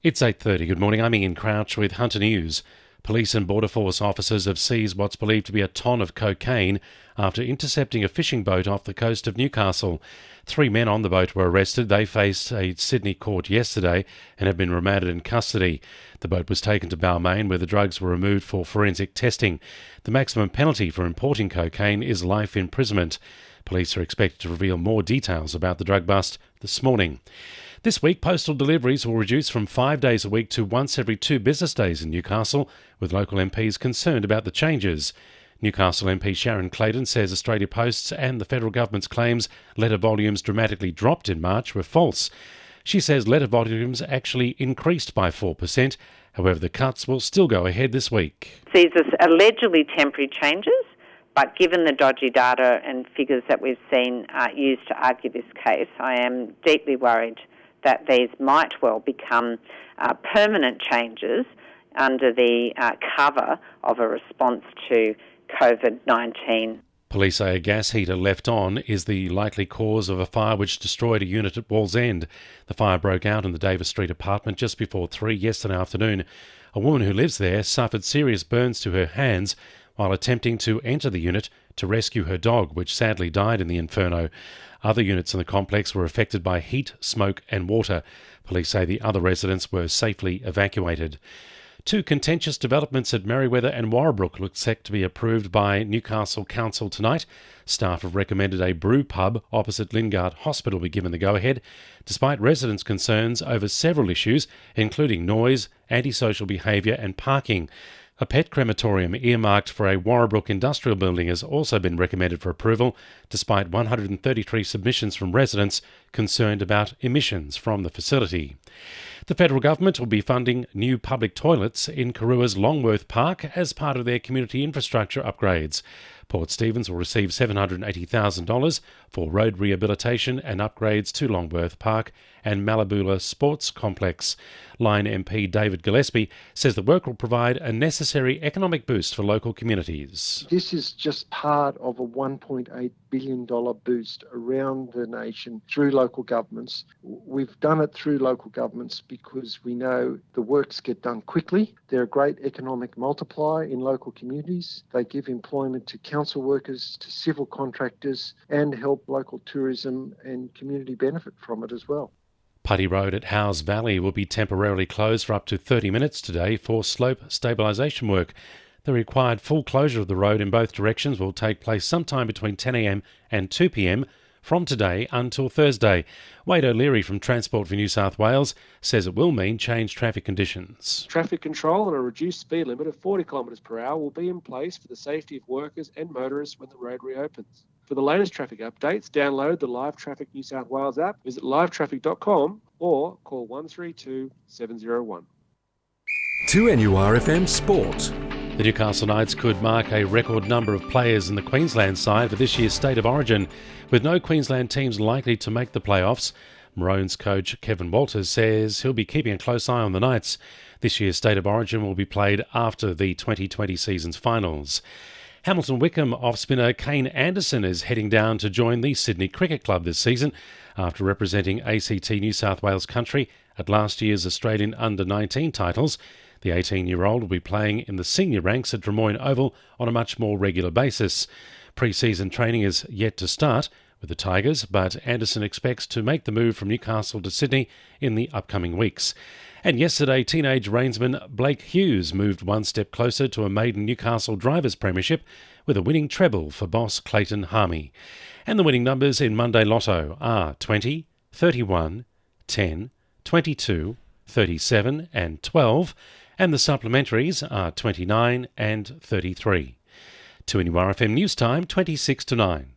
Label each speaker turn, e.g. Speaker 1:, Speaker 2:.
Speaker 1: It's 8:30. Good morning. I'm Ian Crouch with Hunter News. Police and Border Force officers have seized what's believed to be a tonne of cocaine after intercepting a fishing boat off the coast of Newcastle. 3 men on the boat were arrested. They faced a Sydney court yesterday and have been remanded in custody. The boat was taken to Balmain, where the drugs were removed for forensic testing. The maximum penalty for importing cocaine is life imprisonment. Police are expected to reveal more details about the drug bust this morning. This week, postal deliveries will reduce from 5 days a week to once every 2 business days in Newcastle, with local MPs concerned about the changes. Newcastle MP Sharon Clayton says Australia Post's and the federal government's claims letter volumes dramatically dropped in March were false. She says letter volumes actually increased by 4%. However, the cuts will still go ahead this week.
Speaker 2: These are allegedly temporary changes, but given the dodgy data and figures that we've seen used to argue this case, I am deeply worried that these might well become permanent changes under the cover of a response to COVID-19.
Speaker 1: Police say a gas heater left on is the likely cause of a fire which destroyed a unit at Wallsend. The fire broke out in the Davis Street apartment just before 3 yesterday afternoon. A woman who lives there suffered serious burns to her hands while attempting to enter the unit to rescue her dog, which sadly died in the inferno. Other units in the complex were affected by heat, smoke and water. Police say the other residents were safely evacuated. 2 contentious developments at Merriweather and Warrabrook look set to be approved by Newcastle Council tonight. Staff have recommended a brew pub opposite Lingard Hospital be given the go-ahead, despite residents' concerns over several issues, including noise, antisocial behaviour and parking. A pet crematorium earmarked for a Warrabrook industrial building has also been recommended for approval, despite 133 submissions from residents concerned about emissions from the facility. The federal government will be funding new public toilets in Karua's Longworth Park as part of their community infrastructure upgrades. Port Stephens will receive $780,000 for road rehabilitation and upgrades to Longworth Park and Malabula Sports Complex. Line MP David Gillespie says the work will provide a necessary economic boost for local communities.
Speaker 3: This is just part of a $1.8 billion boost around the nation through local governments. We've done it through local governments because we know the works get done quickly. They're a great economic multiplier in local communities. They give employment to council workers, to civil contractors, and help local tourism and community benefit from it as well.
Speaker 1: Putty Road at Howes Valley will be temporarily closed for up to 30 minutes today for slope stabilisation work. The required full closure of the road in both directions will take place sometime between 10 a.m. and 2 p.m. from today until Thursday. Wade O'Leary from Transport for New South Wales says it will mean changed traffic conditions.
Speaker 4: Traffic control and a reduced speed limit of 40 km per hour will be in place for the safety of workers and motorists when the road reopens. For the latest traffic updates, download the Live Traffic New South Wales app, visit livetraffic.com or call 132 701.
Speaker 5: 2NURFM Sport.
Speaker 1: The Newcastle Knights could mark a record number of players in the Queensland side for this year's State of Origin, with no Queensland teams likely to make the playoffs. Maroons coach Kevin Walters says he'll be keeping a close eye on the Knights. This year's State of Origin will be played after the 2020 season's finals. Hamilton Wickham off-spinner Kane Anderson is heading down to join the Sydney Cricket Club this season after representing ACT New South Wales country at last year's Australian Under-19 titles. The 18-year-old will be playing in the senior ranks at Drummoyne Oval on a much more regular basis. Pre-season training is yet to start with the Tigers, but Anderson expects to make the move from Newcastle to Sydney in the upcoming weeks. And yesterday, teenage reinsman Blake Hughes moved one step closer to a maiden Newcastle Drivers' Premiership with a winning treble for boss Clayton Harmey. And the winning numbers in Monday Lotto are 20, 31, 10, 22, 37 and 12, and the supplementaries are 29 and 33. 2NURFM News Time, 26 to 9.